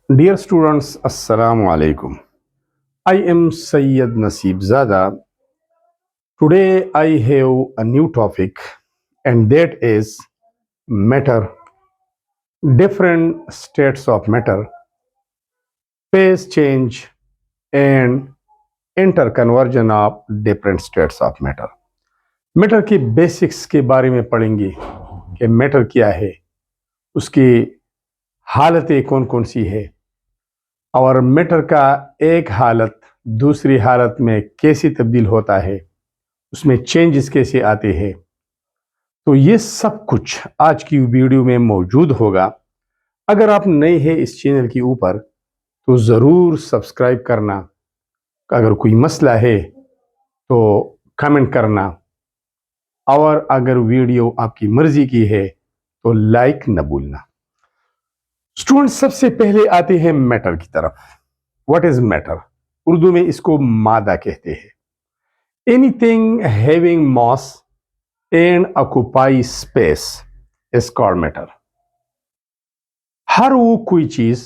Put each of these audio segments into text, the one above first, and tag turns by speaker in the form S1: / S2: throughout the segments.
S1: Dear students, Assalamu alaikum. I am Sayyid Naseeb Zada. Today I have a new topic, and that is matter, different states of matter, phase change, and interconversion of different states of matter. Matter की basics के बारे में पढ़ेंगे कि matter क्या है, उसकी हालतें कौन कौन सी है और मैटर का एक हालत दूसरी हालत में कैसे तब्दील होता है, उसमें चेंजेस कैसे आते हैं। तो ये सब कुछ आज की वीडियो में मौजूद होगा। अगर आप नए हैं इस चैनल के ऊपर तो ज़रूर सब्सक्राइब करना, अगर कोई मसला है तो कमेंट करना, और अगर वीडियो आपकी मर्जी की है तो लाइक न भूलना। स्टूडेंट, सबसे पहले आते हैं मैटर की तरफ। What is matter? उर्दू में इसको मादा कहते हैं। Anything having mass and occupy space is called matter. हर वो कोई चीज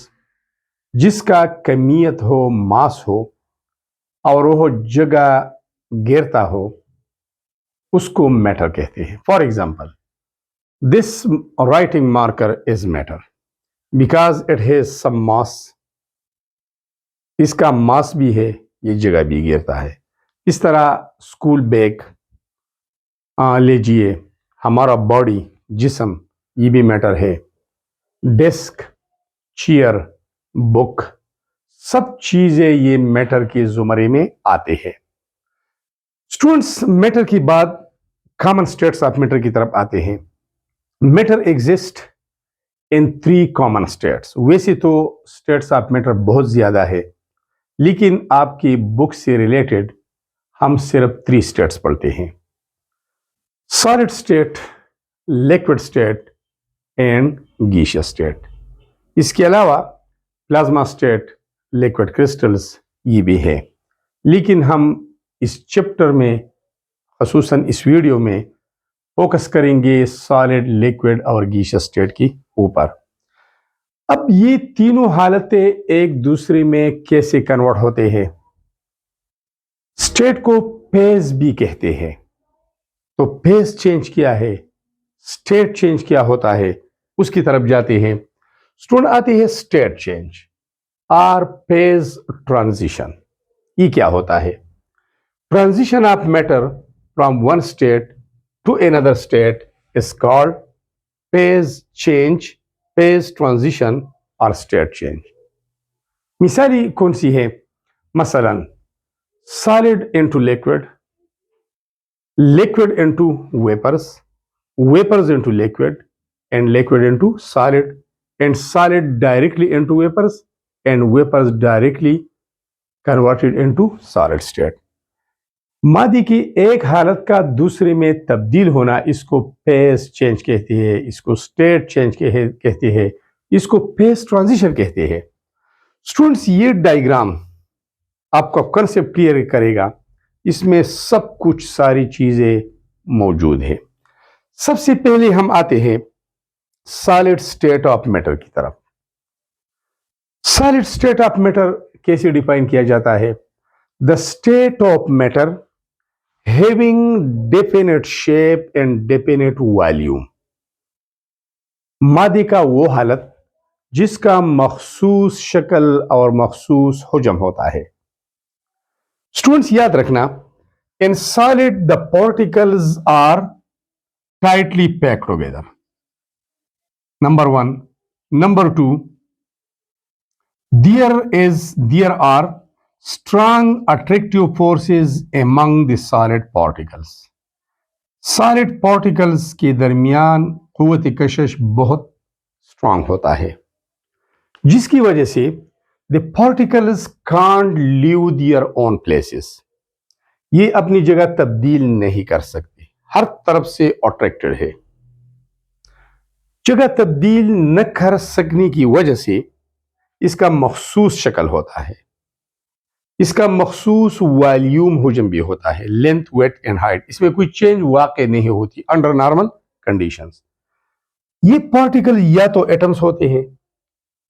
S1: जिसका कमियत हो, मास हो और वो जगह घेरता हो, उसको मैटर कहते हैं। For example, this writing marker is matter because it has some mass. इसका मास भी है, ये जगह भी घेरता है। इस तरह स्कूल बैग लीजिए, हमारा बॉडी, जिस्म, ये भी मैटर है। डेस्क, चेयर, बुक, सब चीजें ये मैटर के जुमरे में आते हैं। स्टूडेंट्स, मैटर की बात कॉमन स्टेट्स ऑफ मैटर की तरफ आते हैं। Matter exist in 3 common states. वैसे तो स्टेट्स ऑफ मैटर बहुत ज्यादा है, लेकिन आपकी बुक से रिलेटेड हम सिर्फ 3 स्टेट्स पढ़ते हैं: solid state, liquid state and gaseous state. इसके अलावा प्लाज्मा स्टेट, लिक्विड क्रिस्टल्स, ये भी है। लेकिन हम इस चैप्टर में, खसूसन इस वीडियो में, फोकस करेंगे सॉलिड, लिक्विड और गैसियस स्टेट की ऊपर। अब ये तीनों हालतें एक दूसरे में कैसे कन्वर्ट होते हैं? स्टेट को फेज भी कहते हैं। तो फेज चेंज क्या है, स्टेट चेंज क्या होता है, उसकी तरफ जाते हैं। स्टूडेंट, आते हैं स्टेट चेंज और फेज ट्रांजिशन। ये क्या होता है? Transition of matter from one state to another state is called phase change, phase transition or state change. मिसाली कौन सी है? मसलन solid into liquid, liquid into vapors, vapors into liquid, and liquid into solid, and solid directly into vapors, and vapors directly converted into solid state. मादी की एक हालत का दूसरे में तब्दील होना, इसको फेज चेंज कहते हैं, इसको स्टेट चेंज कहते हैं, इसको फेज ट्रांजिशन कहते हैं। स्टूडेंट्स, ये डायग्राम आपका कंसेप्ट क्लियर करेगा। इसमें सब कुछ, सारी चीजें मौजूद है। सबसे पहले हम आते हैं सॉलिड स्टेट ऑफ मैटर की तरफ। सॉलिड स्टेट ऑफ मैटर कैसे डिफाइन किया जाता है? The state of matter having definite shape and definite volume। मादे का वो हालत जिसका मखसूस शक्ल और मखसूस हुजम होता है। स्टूडेंट्स, याद रखना, in solid the particles are tightly packed together, number 1. Number 2, there are strong attractive forces among the solid particles। solid particles के दरमियान क़ुव्वत कशिश बहुत स्ट्रांग होता है, जिसकी वजह से the particles can't leave their own places। ये अपनी जगह तब्दील नहीं कर सकते, हर तरफ से अट्रैक्टेड है। जगह तब्दील न कर सकने की वजह से इसका मखसूस शक्ल होता है, इसका मखसूस वॉल्यूम हुजम भी होता है, लेंथ, वेट एंड हाइट। इसमें कोई चेंज वाकई नहीं होती अंडर नॉर्मल कंडीशंस। ये पार्टिकल या तो एटम्स होते हैं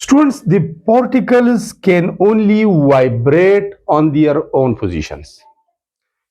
S1: Students, the particles can only vibrate on their own positions.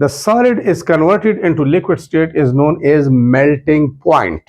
S1: the solid is converted into liquid state is known as melting point.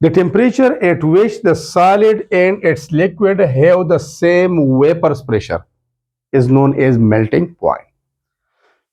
S1: The temperature at which the solid and its liquid have the same vapor pressure is known as melting point.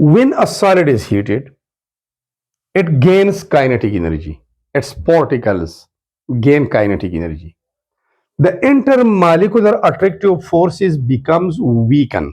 S1: when a solid is heated, it gains kinetic energy. Its particles gain kinetic energy. The intermolecular attractive forces becomes weakened.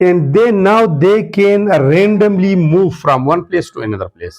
S1: And they can randomly move from one place to another place.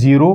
S1: 0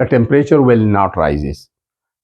S1: the temperature will not rises.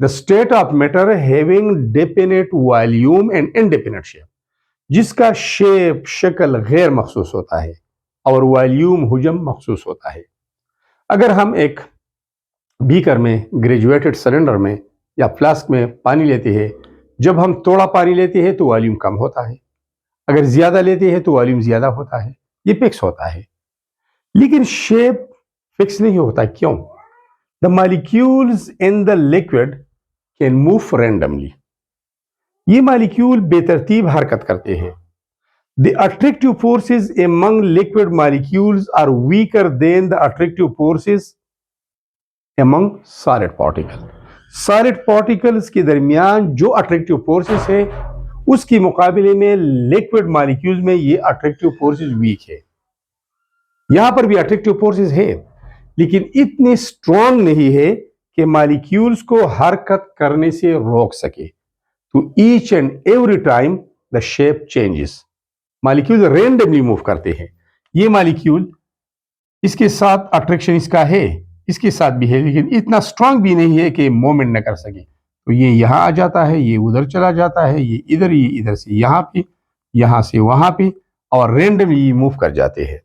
S1: The state of matter having definite volume and indefinite shape. जिसका shape शक्ल गैर मखसूस होता है और volume हुजम मखसूस होता है। अगर हम एक बीकर में, ग्रेजुएटेड सिलेंडर में या फ्लास्क में पानी लेते हैं, जब हम थोड़ा पानी लेते हैं तो वॉल्यूम कम होता है, अगर ज्यादा लेते हैं तो वॉल्यूम ज्यादा होता है, ये फिक्स होता है। लेकिन शेप फिक्स नहीं होता। क्यों? The molecules in the liquid can move randomly. ये मॉलिक्यूल बेतरतीब हरकत करते हैं। The attractive forces among liquid molecules are weaker than the attractive forces among solid particles. Solid particles के दरमियान जो अट्रैक्टिव फोर्सेस है उसके मुकाबले में लिक्विड मॉलिक्यूल्स में ये अट्रैक्टिव फोर्सेस वीक है। यहां पर भी अट्रैक्टिव फोर्सेस है लेकिन इतने स्ट्रॉन्ग नहीं है कि मॉलिक्यूल्स को हरकत करने से रोक सके। तो each and every time the shape changes. Molecule randomly move करते हैं। ये मॉलिक्यूल इसके साथ अट्रैक्शन इसका है, इसके साथ भी है, लेकिन इतना स्ट्रांग भी नहीं है कि मूवमेंट न कर सके। तो ये यहां आ जाता है, ये उधर चला जाता है, ये इधर से यहां पे, यहां से वहां पे, और रैंडमली मूव कर जाते हैं।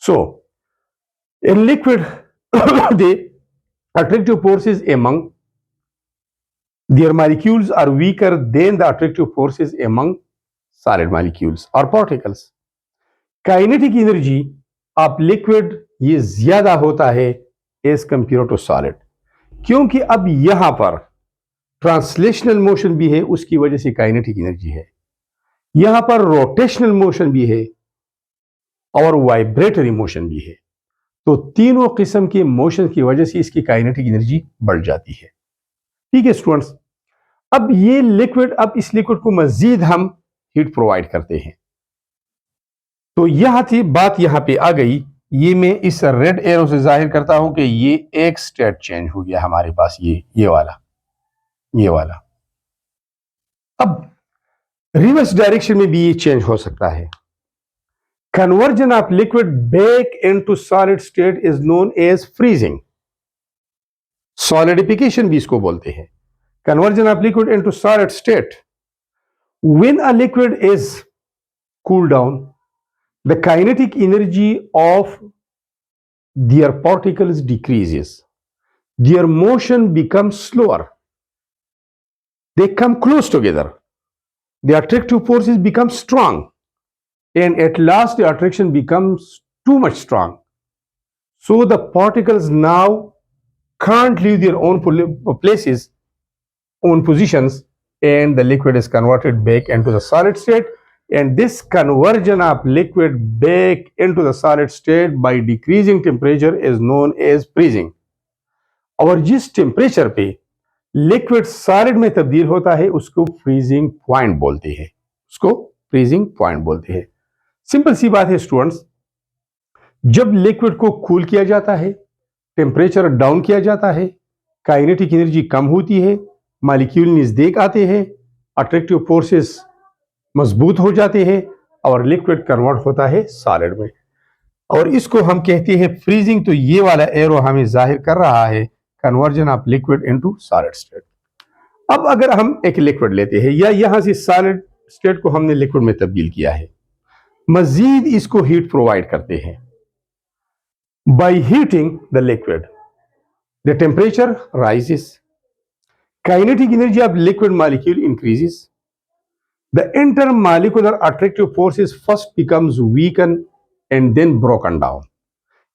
S1: So in liquid the attractive forces among their molecules are weaker than the attractive forces among solid molecules or particles. Kinetic energy of liquid ये ज्यादा होता है एज कंपेयर टू सॉलिड, क्योंकि अब यहां पर ट्रांसलेशनल मोशन भी है, उसकी वजह से काइनेटिक एनर्जी है। यहां पर रोटेशनल मोशन भी है और वाइब्रेटरी मोशन भी है। तो तीनों किस्म के मोशन की वजह से इसकी काइनेटिक एनर्जी बढ़ जाती है। ठीक है स्टूडेंट्स, अब ये लिक्विड, अब इस लिक्विड को मजीद हम हीट प्रोवाइड करते हैं। तो यहां थी बात, यहां पे आ गई। ये मैं इस रेड एरो से जाहिर करता हूं कि ये एक स्टेट चेंज हो गया हमारे पास, ये वाला। अब रिवर्स डायरेक्शन में भी ये चेंज हो सकता है। Conversion of liquid back into solid state is known as freezing. Solidification भी इसको बोलते हैं। Conversion of liquid into solid state. When a liquid is cooled down, the kinetic energy of their particles decreases. Their motion becomes slower. They come close together. The attractive forces become strong. And at last the attraction becomes too much strong. So the particles now can't leave their own places, own positions, and the liquid is converted back into the solid state. And this conversion of liquid back into the solid state by decreasing temperature is known as freezing. और जिस temperature पे liquid solid में तब्दील होता है उसको freezing point बोलते हैं। सिंपल सी बात है स्टूडेंट्स, जब लिक्विड को कूल किया जाता है, टेम्परेचर डाउन किया जाता है, काइनेटिक एनर्जी कम होती है, मॉलिक्यूल नजदीक आते हैं, अट्रैक्टिव फोर्सेस मजबूत हो जाते हैं और लिक्विड कन्वर्ट होता है सॉलिड में, और इसको हम कहते हैं फ्रीजिंग। तो ये वाला एरो हमें जाहिर कर रहा है conversion of liquid into solid state. अब अगर हम एक लिक्विड लेते हैं या यहां से सॉलिड स्टेट को हमने लिक्विड में तब्दील किया है, मजीद इसको हीट प्रोवाइड करते हैं। By heating the liquid the temperature rises, kinetic energy of liquid molecule increases, the intermolecular attractive forces first becomes weaken and then broken down.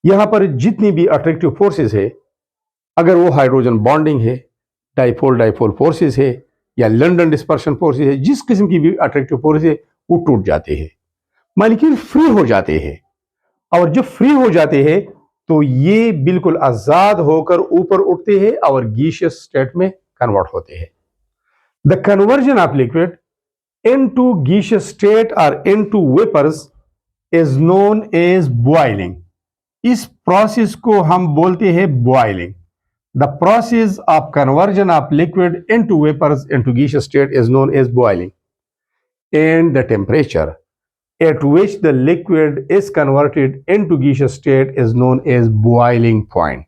S1: यहां पर जितनी भी अट्रैक्टिव फोर्सेस है, अगर वो हाइड्रोजन बॉन्डिंग है, डाइपोल फोर्सेस है या लंडन डिस्पर्शन फोर्सेस है, जिस किस्म की भी अट्रैक्टिव फोर्स है वो टूट जाते हैं, मॉलिक्यूल फ्री हो जाते हैं। और जब फ्री हो जाते हैं तो ये बिल्कुल आजाद होकर ऊपर उठते हैं और गैसियस स्टेट में कन्वर्ट होते हैं। The conversion of liquid into gaseous state और into vapours is known as boiling. इस प्रोसेस को हम बोलते हैं boiling. The process of conversion of liquid into vapours into gaseous state is known as boiling, and the temperature at which the liquid is converted into gaseous state is known as boiling point.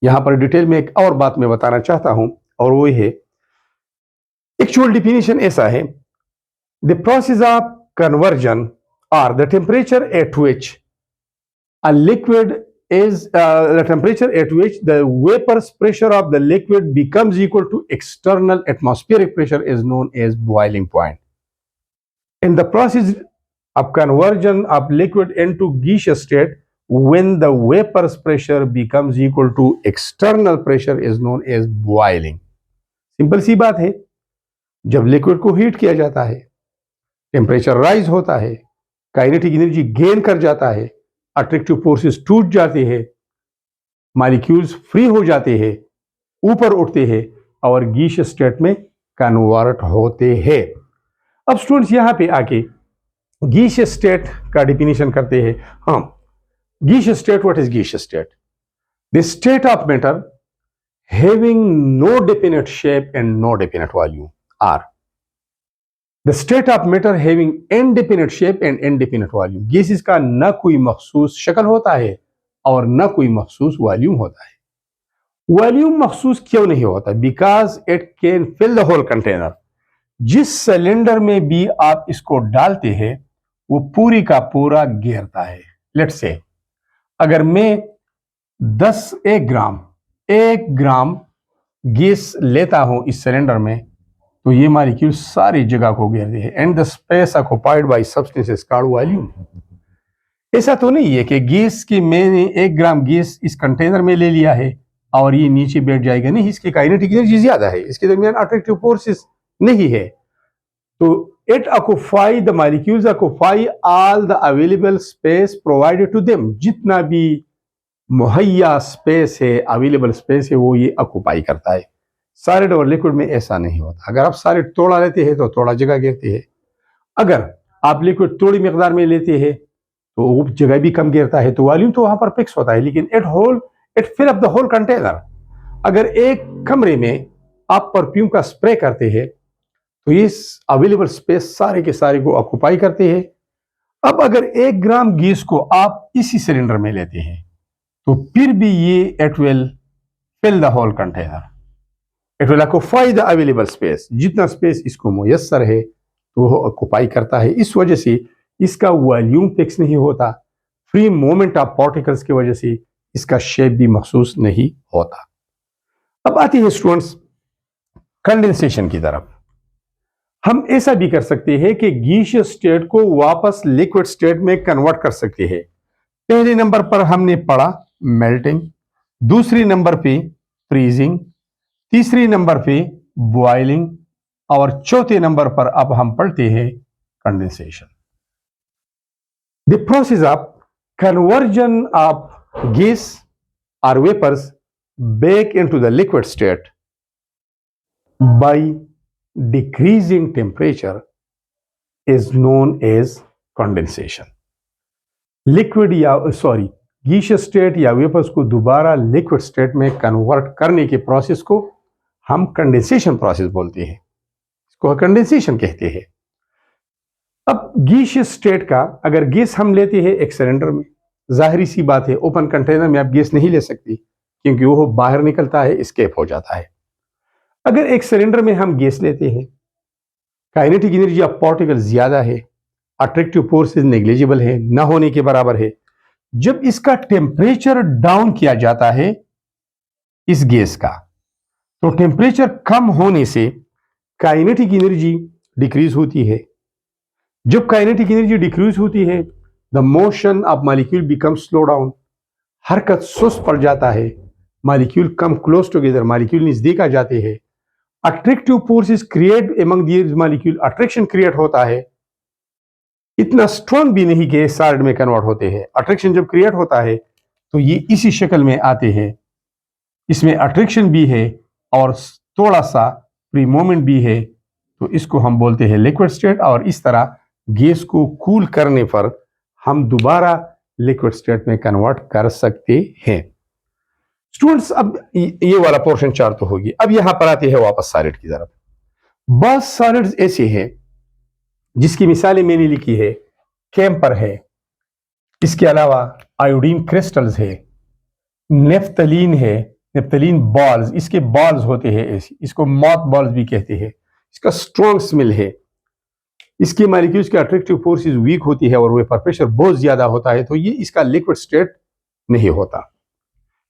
S1: यहां पर detail में एक और बात मैं बताना चाहता हूं, और वो है एक्चुअल डिफिनेशन ऐसा है, The process of conversion or the temperature at which a liquid is the temperature at which the vapor's pressure of the liquid becomes equal to external atmospheric pressure is known as boiling point. In the process of conversion of liquid into gaseous state, when the vapor's pressure becomes equal to external pressure is known as boiling. Simple सी बात है, जब liquid को heat किया जाता है, temperature rise होता है, काइनेटिक एनर्जी गेन कर जाता है, अट्रैक्टिव फोर्सेस टूट जाते हैं, मॉलिक्यूल्स फ्री हो जाते हैं, ऊपर उठते हैं और गैसियस स्टेट में कन्वर्ट होते हैं. अब स्टूडेंट्स यहां पे आके गैसियस स्टेट का डिफिनेशन करते हैं. हाँ, gaseous state, what is gaseous state? The state of matter having no definite shape and no definite volume, or the state of matter having indefinite shape and indefinite volume. Gases का न कोई मखसूस शक्ल होता है और न कोई मखसूस वॉल्यूम होता है. वॉल्यूम मखसूस क्यों नहीं होता? Because it can fill the whole container. जिस सिलेंडर में भी आप इसको डालते हैं वो पूरी का पूरा घेरता है. लेट्स से अगर मैं 1 ग्राम गैस लेता हूं इस सिलेंडर में, तो ये मॉलिक्यूल सारी जगह को घेरते हैं. And the space occupied by substance is called volume. ऐसा तो नहीं है कि गैस की मैंने 1 ग्राम गैस इस कंटेनर में ले लिया है और ये नीचे बैठ जाएगा. नहीं, इसकी काइनेटिक एनर्जी ज्यादा है, इसके दरमियान अट्रैक्टिव फोर्सेस नहीं है. तो it occupy, the molecules occupy all the available space provided to them. जितना भी मुहैया स्पेस है, अवेलेबल स्पेस है, वो ये ऑक्युपाई करता है. सॉलिड और लिक्विड में ऐसा नहीं होता. अगर आप सॉलिड थोड़ा लेते हैं तो थोड़ा जगह घेरते हैं. अगर आप लिक्विड थोड़ी मिकदार में लेते हैं तो वो जगह भी कम घेरता है, तो वॉल्यूम तो वहां पर फिक्स होता है, लेकिन it fill up the whole container. अगर एक कमरे में आप परफ्यूम का स्प्रे करते हैं तो ये अवेलेबल स्पेस सारे के सारे को ऑक्युपाई करते हैं. अब अगर 1 ग्राम गैस को आप इसी सिलेंडर में लेते हैं तो फिर भी ये it will fill the whole container. It will occupy the available space. जितना स्पेस इसको मुयस्सर है तो वो ऑक्युपाई करता है. इस वजह से इसका वॉल्यूम फिक्स नहीं होता. फ्री मूवमेंट ऑफ पार्टिकल्स की वजह से इसका शेप भी महसूस नहीं होता. अब आती है स्टूडेंट्स कंडेंसेशन की तरफ. हम ऐसा भी कर सकते हैं कि गैसियस स्टेट को वापस लिक्विड स्टेट में कन्वर्ट कर सकते हैं. पहले नंबर पर हमने पढ़ा मेल्टिंग, दूसरी नंबर पे फ्रीजिंग, तीसरी नंबर पे बॉइलिंग और चौथे नंबर पर अब हम पढ़ते हैं condensation. The process of conversion of gas और vapours back into the liquid state by decreasing temperature is known as condensation. Gaseous state या वेपर्स को दोबारा लिक्विड स्टेट में कन्वर्ट करने के प्रोसेस को हम कंडेंसेशन प्रोसेस बोलते हैं, इसको कंडेंसेशन कहते हैं. अब गैसियस स्टेट का अगर गैस हम लेते हैं एक सिलेंडर में, जाहिर सी बात है ओपन कंटेनर में आप गैस नहीं ले सकती क्योंकि वो बाहर निकलता है, एस्केप हो जाता है. अगर एक सिलेंडर में हम गैस लेते हैं, काइनेटिक एनर्जी ऑफ पार्टिकल ज्यादा है, अट्रैक्टिव फोर्सेस नेग्लिजिबल है, न होने के बराबर है. जब इसका टेम्परेचर डाउन किया जाता है इस गैस का, तो टेम्परेचर कम होने से काइनेटिक एनर्जी डिक्रीज होती है. जब काइनेटिक एनर्जी डिक्रीज होती है, the motion of molecule become slow down. हरकत सुस्त पड़ जाता है, molecule come close together, molecule नजदीक आ जाते हैं. Attractive forces create among these molecule, attraction create होता है. इतना स्ट्रॉन्ग भी नहीं कि सॉलिड में कन्वर्ट होते हैं. अट्रैक्शन जब क्रिएट होता है तो ये इसी शक्ल में आते हैं. इसमें अट्रैक्शन भी है और थोड़ा सा फ्री मूवमेंट भी है, तो इसको हम बोलते हैं लिक्विड स्टेट. और इस तरह गैस को कूल करने पर हम दोबारा लिक्विड स्टेट में कन्वर्ट कर सकते हैं. स्टूडेंट्स अब ये वाला पोर्शन 4 तो होगी. अब यहां पर आते हैं वापस सॉलिड की तरफ. बस सॉलिड्स ऐसे हैं जिसकी मिसालें मैंने लिखी है. कैंपर है, इसके अलावा आयोडीन क्रिस्टल्स है, नेफ्थलीन है, नेफ्थलीन बॉल्स, इसके बॉल्स होते हैं ऐसे, इसको मॉथ बॉल्स भी कहते हैं. इसका स्ट्रॉन्ग स्मेल है. इसकी मॉलिक्यूल्स की अट्रैक्टिव फोर्सेस वीक होती है और वेपर प्रेशर बहुत ज्यादा होता है, तो ये इसका लिक्विड स्टेट नहीं होता।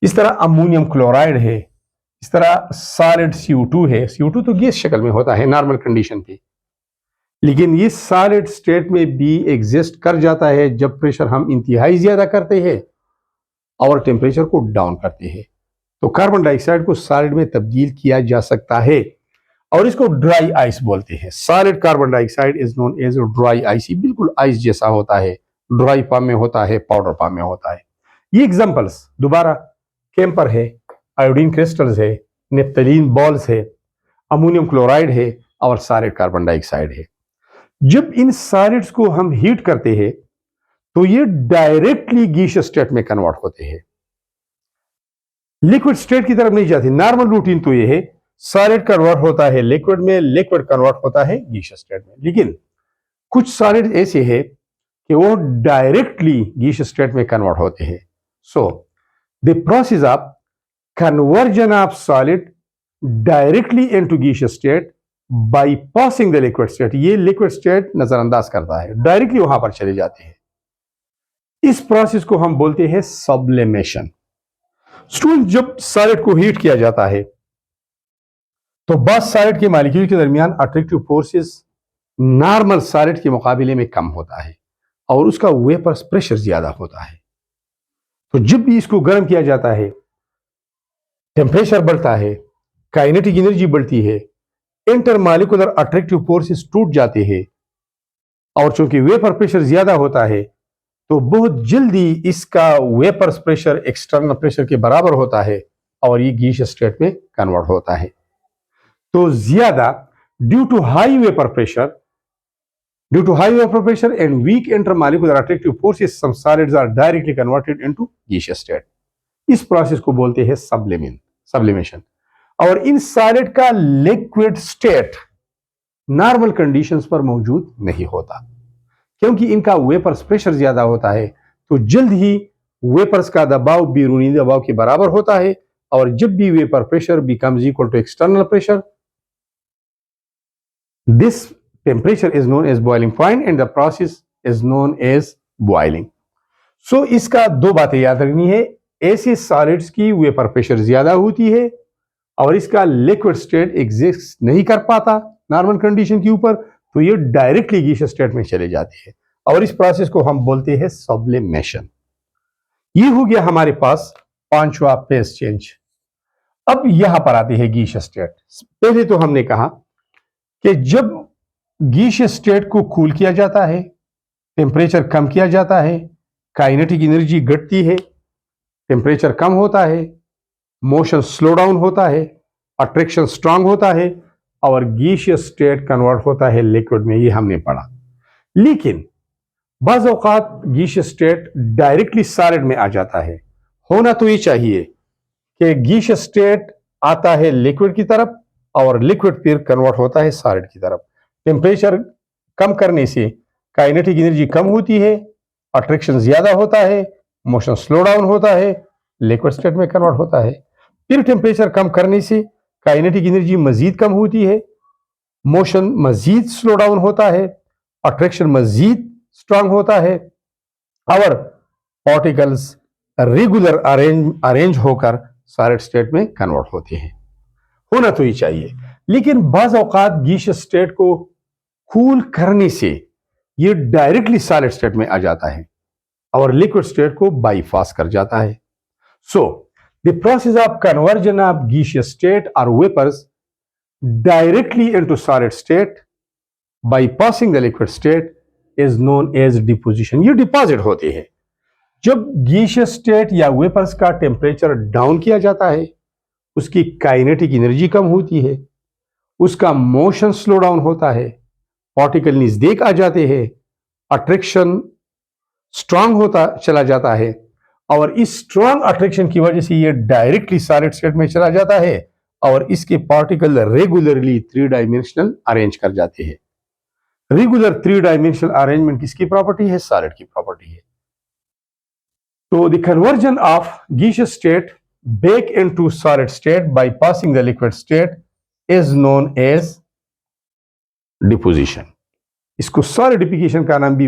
S1: इस तरह अमोनियम क्लोराइड है, इस तरह सॉलिड CO2 है। CO2 तो गैस शक्ल में होता है नॉर्मल कंडीशन पे, लेकिन ये सॉलिड स्टेट में भी एग्जिस्ट कर जाता है जब प्रेशर हम इंतहाई ज्यादा करते हैं और टेम्परेचर को डाउन करते हैं। तो कार्बन डाइऑक्साइड को सॉलिड में तब्दील किया जा सकता है और इसको ड्राई आइस बोलते हैं। Solid carbon dioxide is known as dry ice. ये बिल्कुल आइस जैसा होता है, ड्राई फॉर्म में होता है, पाउडर फॉर्म में होता है। ये एग्जांपल्स दोबारा कैंपर है, आयोडीन क्रिस्टल्स है, नेप्थलीन बॉल्स है, अमोनियम क्लोराइड है और सॉलिड कार्बन डाइऑक्साइड है। जब इन सॉलिड्स को हम हीट करते हैं तो ये डायरेक्टली गैसियस स्टेट में कन्वर्ट होते हैं, लिक्विड स्टेट की तरफ नहीं जाते। नॉर्मल रूटीन तो ये है, सॉलिड कन्वर्ट होता है लिक्विड में, लिक्विड कन्वर्ट होता है गैसियस स्टेट में। लेकिन कुछ सॉलिड ऐसे हैं कि वो डायरेक्टली गैसियस स्टेट में कन्वर्ट होते हैं। सो the process of conversion of solid directly into gaseous state by passing the liquid state, ये लिक्विड स्टेट नजरअंदाज करता है, डायरेक्टली वहां पर चले जाते हैं। इस प्रोसेस को हम बोलते हैं सब्लिमेशन। स्टूडेंट, जब सॉलिड को हीट किया जाता है तो बस सॉलिड के मॉलिक्यूल के दरमियान अट्रैक्टिव फोर्सेस नॉर्मल सॉलिड के मुकाबले में कम होता है और उसका वेपर प्रेशर ज्यादा होता है। तो जब भी इसको गर्म किया जाता है, टेम्परेचर बढ़ता है, काइनेटिक एनर्जी बढ़ती है, इंटरमॉलिक्यूलर अट्रैक्टिव फोर्सेस टूट जाते हैं और चूंकि वेपर प्रेशर ज्यादा होता है तो बहुत जल्दी इसका वेपर प्रेशर एक्सटर्नल प्रेशर के बराबर होता है और ये गैसियस स्टेट में कन्वर्ट होता है। तो ज्यादा due to high vapour pressure and weak intermolecular attractive forces some solids are directly converted into gaseous state. इस प्रोसेस को बोलते हैं सब्लिमेशन। और इन सॉलिड का लिक्विड स्टेट नॉर्मल कंडीशंस पर मौजूद नहीं होता, क्योंकि इनका वेपर्स प्रेशर ज्यादा होता है। तो जल्द ही वेपर्स का दबाव बैरूनी दबाव के बराबर होता है और जब भी vapour pressure becomes equal to external pressure, this temperature is known as boiling point and the process is known as boiling. So इसका दो बातें याद रखनी है, ऐसे सॉलिड्स की वेपर प्रेशर ज्यादा होती है और इसका लिक्विड स्टेट एग्जिस्ट नहीं कर पाता नॉर्मल कंडीशन के ऊपर, तो ये डायरेक्टली गैसियस स्टेट में चले जाते हैं और इस प्रोसेस को हम बोलते हैं सब्लिमेशन। ये हो गया हमारे पास पांचवा फेज चेंज। अब यहां पर आते हैं गैसियस स्टेट। पहले तो हमने कहा कि जब गैसियस स्टेट को कूल किया जाता है, टेम्परेचर कम किया जाता है, काइनेटिक एनर्जी घटती है, टेम्परेचर कम होता है, मोशन स्लो डाउन होता है, अट्रैक्शन स्ट्रांग होता है और गैसियस स्टेट कन्वर्ट होता है लिक्विड में। ये हमने पढ़ा। लेकिन बाज़ औक़ात गैसियस स्टेट डायरेक्टली सॉलिड में आ जाता है। होना तो ये चाहिए कि गैसियस स्टेट आता है लिक्विड की तरफ और लिक्विड फिर कन्वर्ट होता है सॉलिड की तरफ। टेम्परेचर कम करने से काइनेटिक एनर्जी कम होती है, अट्रैक्शन ज्यादा होता है, मोशन स्लो डाउन होता है, लिक्विड स्टेट में कन्वर्ट होता है। फिर टेम्परेचर कम करने से काइनेटिक एनर्जी मजीद कम होती है, मोशन मजीद स्लो डाउन होता है, अट्रैक्शन मजीद स्ट्रांग होता है और पार्टिकल्स रेगुलर अरेंज होकर सॉलिड स्टेट में कन्वर्ट होते हैं। होना तो ही चाहिए, लेकिन बाज़ औक़ात गैसियस स्टेट को कूल करने से ये डायरेक्टली सॉलिड स्टेट में आ जाता है और लिक्विड स्टेट को बाईपास कर जाता है। So the process of conversion of gaseous state और vapours directly into solid state by passing the liquid state is known as deposition. ये डिपॉजिट होते हैं। जब गैसियस स्टेट या वेपर्स का टेम्परेचर डाउन किया जाता है, उसकी काइनेटिक एनर्जी कम होती है, उसका मोशन स्लो डाउन होता है, पार्टिकल नजदीक आ जाते हैं, अट्रैक्शन स्ट्रांग होता चला जाता है और इस स्ट्रांग अट्रैक्शन की वजह से ये डायरेक्टली सॉलिड स्टेट में चला जाता है और इसके पार्टिकल रेगुलरली 3 डायमेंशनल अरेंज कर जाते हैं। रेगुलर 3 डायमेंशनल अरेंजमेंट किसकी प्रॉपर्टी है? सॉलिड की प्रॉपर्टी है। तो the conversion of gaseous state back into solid state by passing the liquid state is known as deposition. इसको सॉलिडिफिकेशन का नाम भी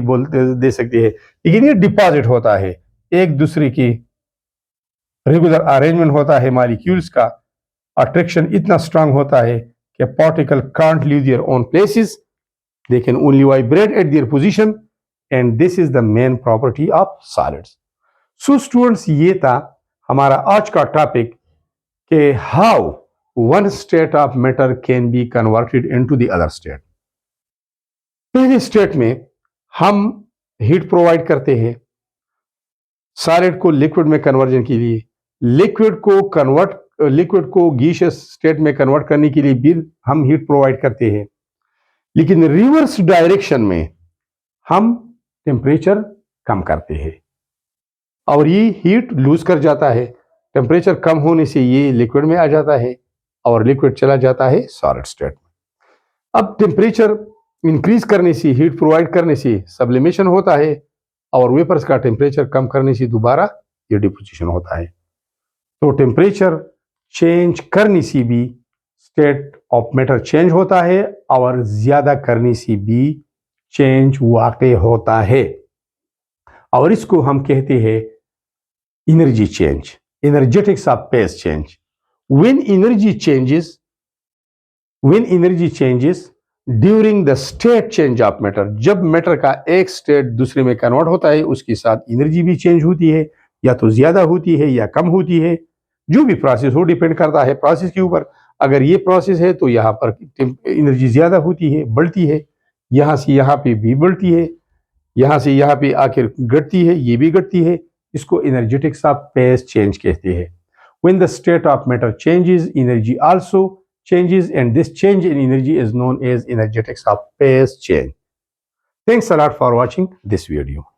S1: दे सकते हैं, लेकिन ये डिपॉजिट होता है, एक दूसरे की रेगुलर अरेंजमेंट होता है मॉलिक्यूल्स का, अट्रैक्शन इतना स्ट्रांग होता है कि particle can't leave their own places, they can only vibrate eight their position, and this is the main property of solids. So students, ये था हमारा आज का टॉपिक कि how one state of matter can be converted into the other state. पहले state में हम heat provide करते हैं सॉलिड को लिक्विड में कन्वर्जन के लिए, लिक्विड को गैसियस स्टेट में कन्वर्ट करने के लिए भी हम हीट प्रोवाइड करते हैं, लेकिन रिवर्स डायरेक्शन में हम टेम्परेचर कम करते हैं और ये हीट लूज कर जाता है। टेम्परेचर कम होने से ये लिक्विड में आ जाता है और लिक्विड चला जाता है सॉलिड स्टेट में। अब टेम्परेचर इंक्रीज करने से, हीट प्रोवाइड करने से सब्लिमेशन होता है और वेपर्स का टेम्परेचर कम करने से दोबारा ये डिपोजिशन होता है। तो टेम्परेचर चेंज करने से भी स्टेट ऑफ मैटर चेंज होता है और ज्यादा करने से भी चेंज वाकई होता है, और इसको हम कहते हैं energy change, energetics of phase change. When energy changes during the state change of matter, जब मैटर का एक स्टेट दूसरे में कन्वर्ट होता है उसके साथ एनर्जी भी चेंज होती है, या तो ज्यादा होती है या कम होती है, जो भी प्रोसेस हो डिपेंड करता है प्रोसेस के ऊपर। अगर ये प्रोसेस है तो यहाँ पर एनर्जी ज्यादा होती है, बढ़ती है, यहाँ से यहाँ पे भी बढ़ती है, यहाँ से यहाँ पे आखिर घटती है, ये भी घटती है। इसको एनर्जेटिक्स ऑफ फेज चेंज कहते हैं। When the state of matter changes, energy also changes, and this change in energy is known as energetics of phase change. Thanks a lot for watching this video.